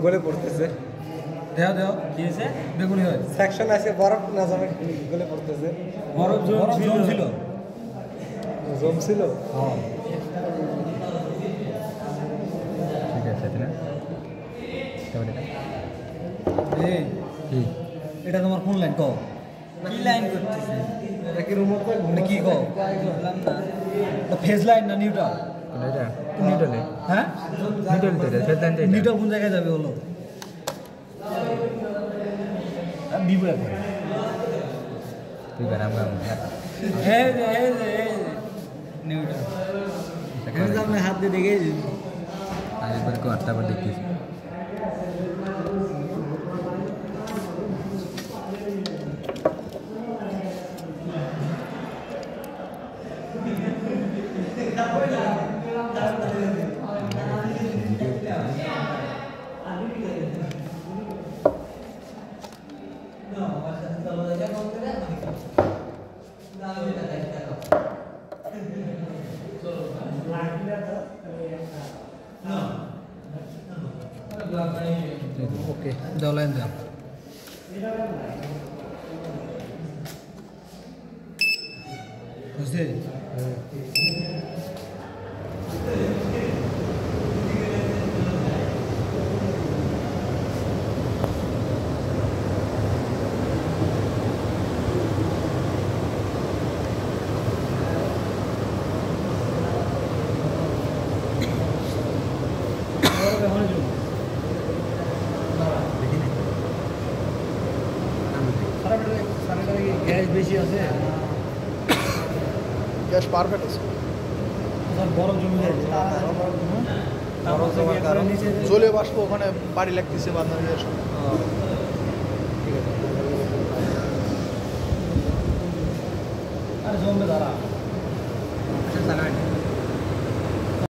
গলে পড়তেছে। দেও দেও কি হয়েছে? বেগুনি হয় সেকশন আছে বরফ না জমে গলে পড়তেছে। বরফ জম ছিল জমছিল। হ্যাঁ ঠিক আছে না তাহলে এই কি এটা তোমার কোন লাইন কও কি লাইন করতেছে এটা কি রুমত এটা কি কও বললাম না এটা ফেজ লাইন না নিউট্রাল এটা নিউট্রালে হ্যাঁ নিউট্রাল তো এটা ফেজ লাইন তো নিউট্রাল কোন জায়গায় যাবে বলো আমি দিব এখন তুই গরম গরম এই নিউট্রাল এখানে আপনি হাত দিয়ে দেখে আজ একবার को আটটা বার দেখতেছি ओके जाओ लाइन जाओ বুঝতে গ্যাস বেশি আছে গ্যাস পারফেক্ট আছে বরফ জমে যাচ্ছে জলে বাষ্প ওখানে বাড়ি লাগতেছে বাঁধানো গ্যাস ঠিক আছে আরে জমবে দাঁড়া अच्छा चला